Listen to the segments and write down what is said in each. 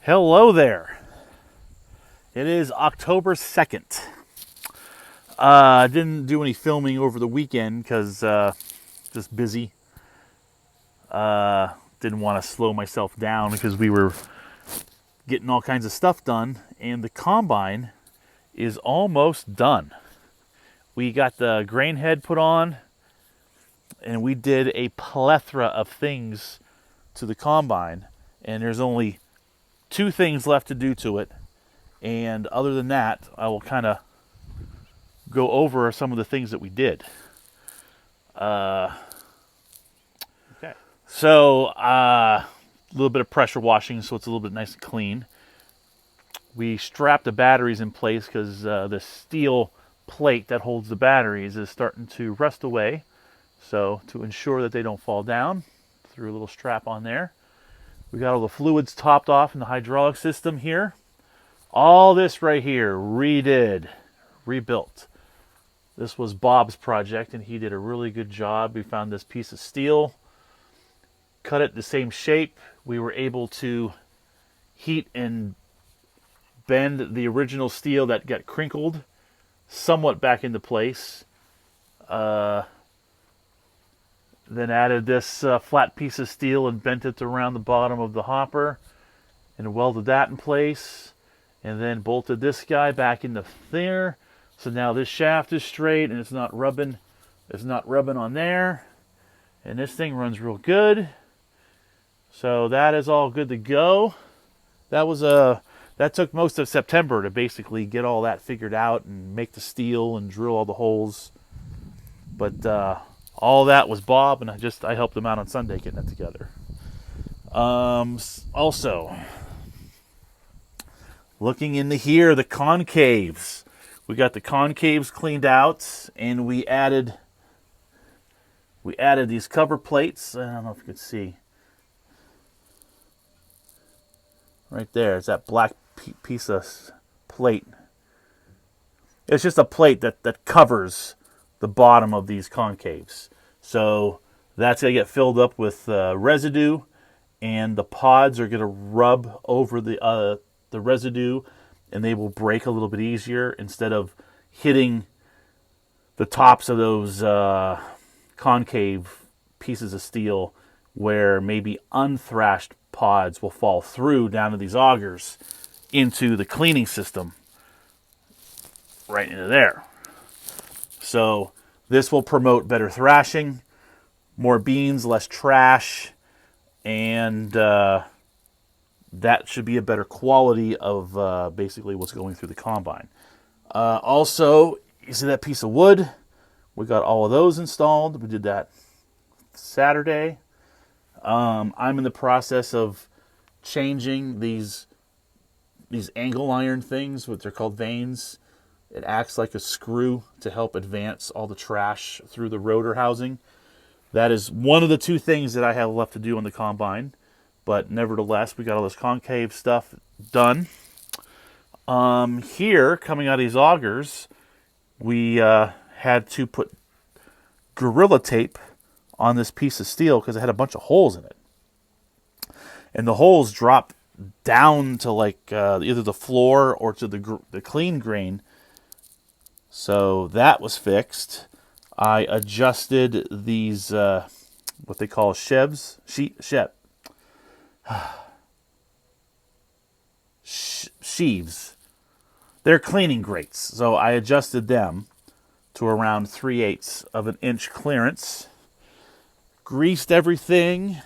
Hello there. It is October 2nd. I didn't do any filming over the weekend because just busy. Didn't want to slow myself down because we were getting all kinds of stuff done, and the combine is almost done. We got the grain head put on, and we did a plethora of things to the combine, and there's only 2 things left to do to it. And other than that, I will kind of go over some of the things that we did. Okay. So, a little bit of pressure washing so it's a little bit nice and clean. We strapped the batteries in place because the steel plate that holds the batteries is starting to rust away. So, to ensure that they don't fall down, threw a little strap on there. We got all the fluids topped off in the hydraulic system here. All this right here, rebuilt. This was Bob's project, and he did a really good job. We found this piece of steel, cut it the same shape. We were able to heat and bend the original steel that got crinkled somewhat back into place. Then added this flat piece of steel and bent it around the bottom of the hopper and welded that in place. And then bolted this guy back into there. So now this shaft is straight and it's not rubbing on there. And this thing runs real good. So that is all good to go. That took most of September to basically get all that figured out and make the steel and drill all the holes. But all that was Bob, and I helped him out on Sunday getting it together. Also, looking into here, the concaves. We got the concaves cleaned out, and we added these cover plates. I don't know if you can see. Right there, it's that black piece of plate. It's just a plate that covers the bottom of these concaves. So that's going to get filled up with residue, and the pods are going to rub over the residue, and they will break a little bit easier instead of hitting the tops of those concave pieces of steel where maybe unthrashed pods will fall through down to these augers into the cleaning system right into there. So this will promote better thrashing, more beans, less trash, and that should be a better quality of basically what's going through the combine. Also, you see that piece of wood? We got all of those installed. We did that Saturday. I'm in the process of changing these angle iron things, what they're called vanes. It acts like a screw to help advance all the trash through the rotor housing. That is one of the 2 things that I have left to do on the combine. But nevertheless, we got all this concave stuff done. Here, coming out of these augers, we had to put Gorilla Tape on this piece of steel because it had a bunch of holes in it. And the holes dropped down to like either the floor or to the clean grain. So that was fixed. I adjusted these, what they call sheaves. Sheaves. They're cleaning grates. So I adjusted them to around 3/8 of an inch clearance. Greased everything.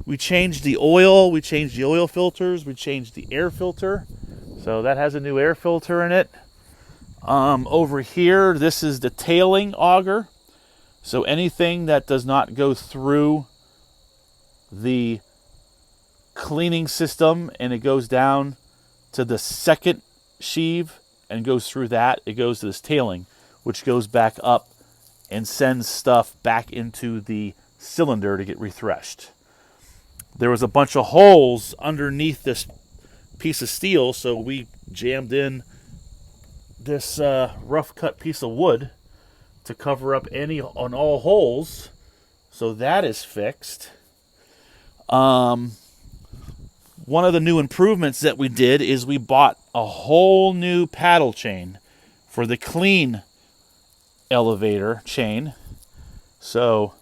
We changed the oil. We changed the oil filters. We changed the air filter. So that has a new air filter in it. Over here, this is the tailing auger. So anything that does not go through the cleaning system and it goes down to the second sheave and goes through that, it goes to this tailing, which goes back up and sends stuff back into the cylinder to get rethreshed. There was a bunch of holes underneath this piece of steel, so we jammed in this rough cut piece of wood to cover up any on all holes. So that is fixed. one of the new improvements that we did is we bought a whole new paddle chain for the clean elevator chain. So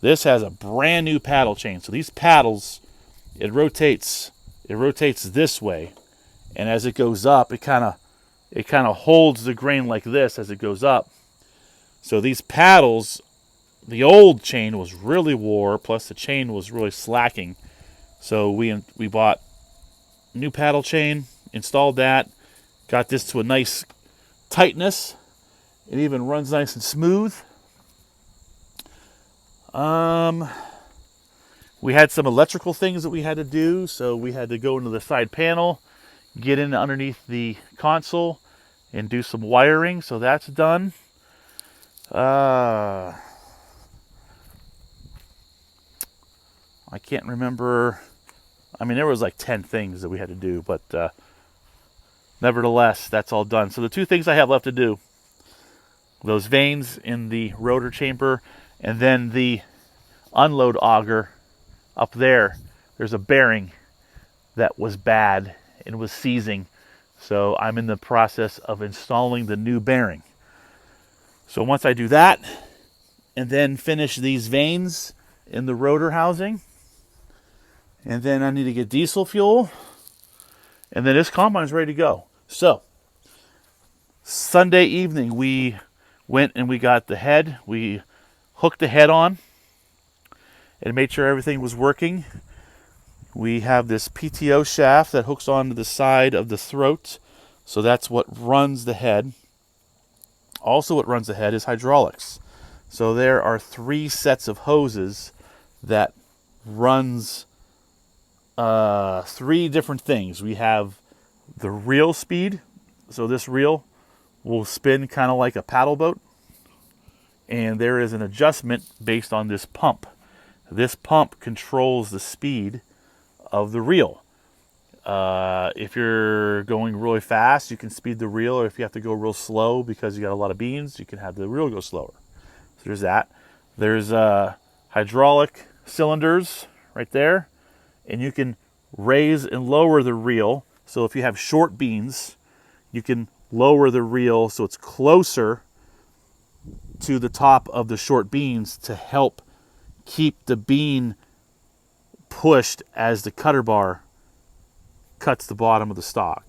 this has a brand new paddle chain. So these paddles, it rotates this way, and as it goes up, it kind of holds the grain like this as it goes up. So these paddles, the old chain was really wore, plus the chain was really slacking. So we bought a new paddle chain, installed that, got this to a nice tightness. It even runs nice and smooth. We had some electrical things that we had to do, so we had to go into the side panel, get in underneath the console, and do some wiring. So that's done. I can't remember. I mean, there was like 10 things that we had to do, but nevertheless, that's all done. So the two things I have left to do, those vanes in the rotor chamber, and then the unload auger up there. There's a bearing that was bad and was seizing. So I'm in the process of installing the new bearing. So once I do that, and then finish these vanes in the rotor housing, and then I need to get diesel fuel, and then this combine's ready to go. So Sunday evening we went and we got the head. We hooked the head on and made sure everything was working. We have this PTO shaft that hooks onto the side of the throat, so that's what runs the head. Also what runs the head is hydraulics. So there are 3 sets of hoses that runs 3 different things. We have the reel speed, so this reel will spin kind of like a paddle boat, and there is an adjustment based on this pump. This pump controls the speed of the reel. If you're going really fast, you can speed the reel, or if you have to go real slow because you got a lot of beans, you can have the reel go slower. So there's that. There's hydraulic cylinders right there, and you can raise and lower the reel. So if you have short beans, you can lower the reel so it's closer to the top of the short beans to help keep the bean pushed as the cutter bar cuts the bottom of the stock.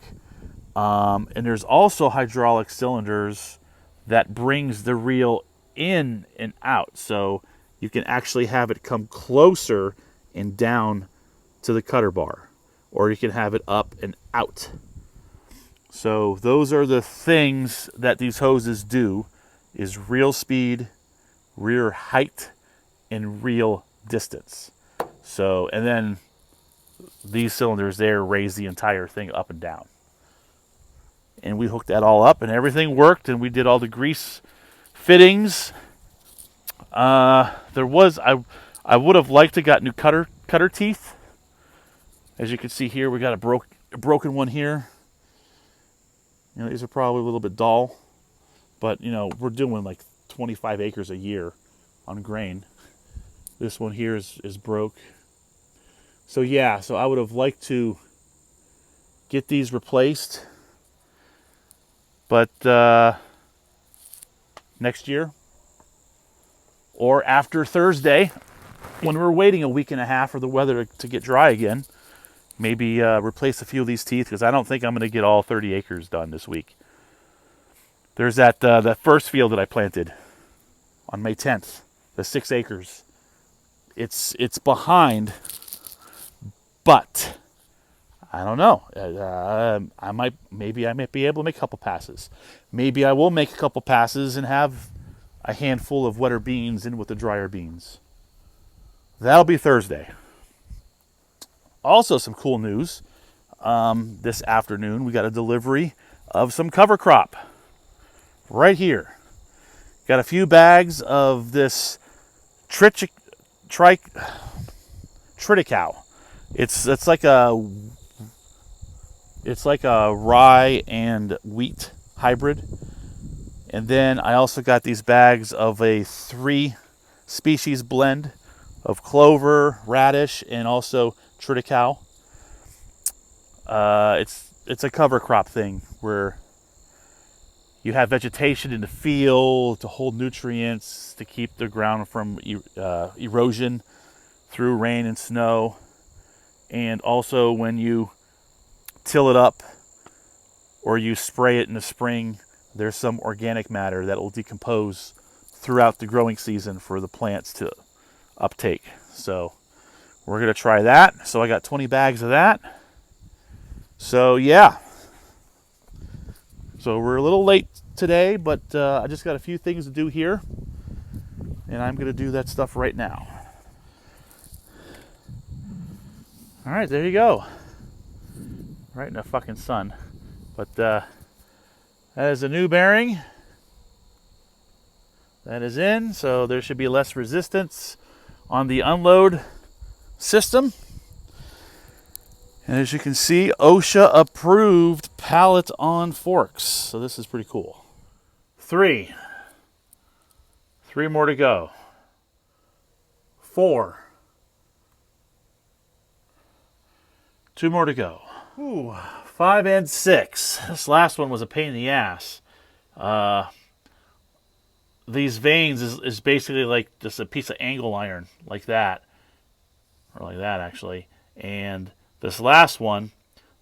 And there's also hydraulic cylinders that brings the reel in and out, so you can actually have it come closer and down to the cutter bar, or you can have it up and out. So those are the things that these hoses do, is reel speed, rear height, and reel distance. So, and then these cylinders there raise the entire thing up and down. And we hooked that all up, and everything worked, and we did all the grease fittings. I would have liked to got new cutter teeth. As you can see here, we got a broken one here. You know, these are probably a little bit dull, but you know, we're doing like 25 acres a year on grain. This one here is broke. So yeah, so I would have liked to get these replaced, but next year or after Thursday, when we're waiting a week and a half for the weather to get dry again, maybe replace a few of these teeth, because I don't think I'm going to get all 30 acres done this week. There's that first field that I planted on May 10th, the 6 acres. It's behind, but I don't know. I might be able to make a couple passes. Maybe I will make a couple passes and have a handful of wetter beans in with the drier beans. That'll be Thursday. Also, some cool news. This afternoon, we got a delivery of some cover crop right here. Got a few bags of this triticale. It's like a rye and wheat hybrid. And then I also got these bags of a 3-species blend of clover, radish, and also triticale. It's a cover crop thing where you have vegetation in the field to hold nutrients to keep the ground from erosion through rain and snow. And also when you till it up or you spray it in the spring, there's some organic matter that will decompose throughout the growing season for the plants to uptake. So we're going to try that. So I got 20 bags of that. So yeah. So we're a little late today, but I just got a few things to do here. And I'm going to do that stuff right now. All right, there you go. Right in the fucking sun. But that is a new bearing. That is in, so there should be less resistance on the unload system. And as you can see, OSHA approved pallet on forks. So this is pretty cool. 3 more to go. 4. 2 more to go. Ooh, 5 and 6. This last one was a pain in the ass. These vanes is basically like just a piece of angle iron, like that. Or like that, actually. And this last one,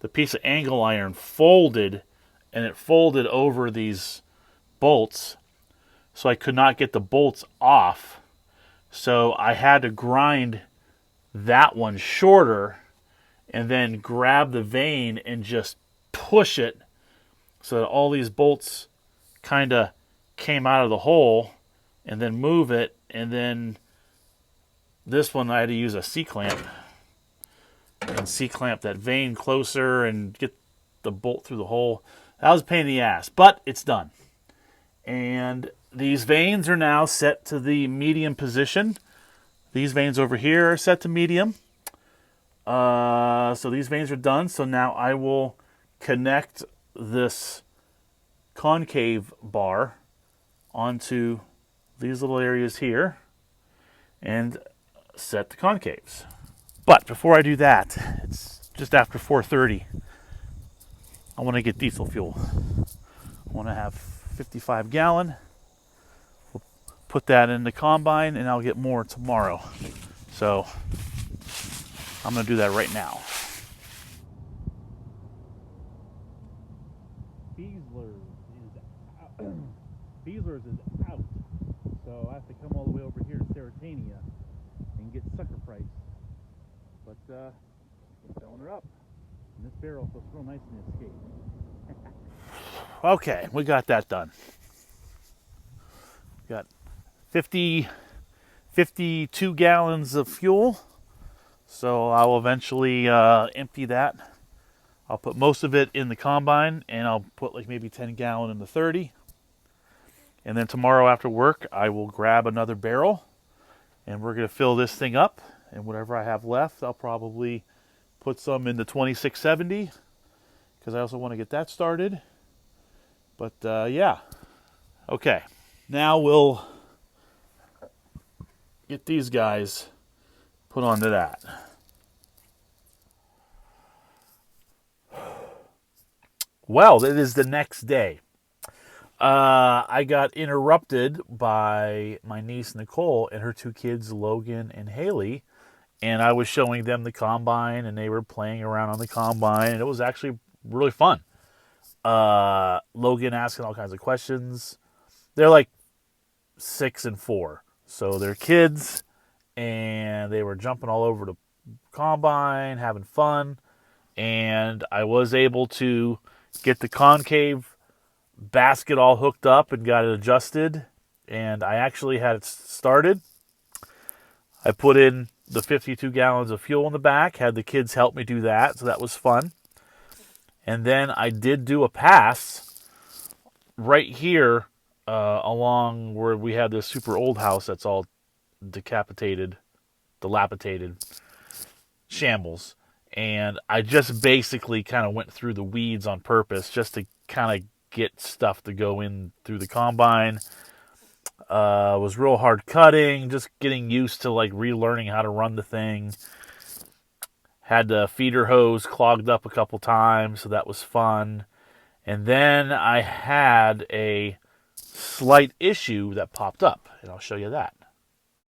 the piece of angle iron folded, and it folded over these bolts. So I could not get the bolts off. So I had to grind that one shorter and then grab the vane and just push it so that all these bolts kind of came out of the hole, and then move it. And then this one I had to use a C-clamp and C-clamp that vane closer and get the bolt through the hole. That was a pain in the ass, but it's done. And these vanes are now set to the medium position. These vanes over here are set to medium. So these vanes are done. So now I will connect this concave bar onto these little areas here and set the concaves. But before I do that, it's just after 4:30. I want to get diesel fuel. I want to have 55 gallon. We'll put that in the combine and I'll get more tomorrow. So I'm going to do that right now. Beasler's is out. So I have to come all the way over here to Saratania and get sucker price. But filling her up. And this barrel feels real nice in the Escape. Okay, we got that done. Got 52 gallons of fuel. So I'll eventually empty that. I'll put most of it in the combine, and I'll put like maybe 10 gallon in the 30. And then tomorrow after work, I will grab another barrel, and we're going to fill this thing up. And whatever I have left, I'll probably put some in the 2670, because I also want to get that started. But yeah. Okay. Now we'll get these guys put onto that. Well, it is the next day. I got interrupted by my niece Nicole and her 2 kids, Logan and Haley, and I was showing them the combine, and they were playing around on the combine, and it was actually really fun. Logan asking all kinds of questions. They're like 6 and 4, so they're kids, and they were jumping all over the combine, having fun, and I was able to get the concave basket all hooked up and got it adjusted, and I actually had it started. I put in the 52 gallons of fuel in the back, had the kids help me do that, so that was fun. And then I did do a pass right here along where we have this super old house that's all dilapidated shambles. And I just basically kind of went through the weeds on purpose just to kind of get stuff to go in through the combine. Was real hard cutting, just getting used to like relearning how to run the thing. Had the feeder hose clogged up a couple times, so that was fun. And then I had a slight issue that popped up, and I'll show you that.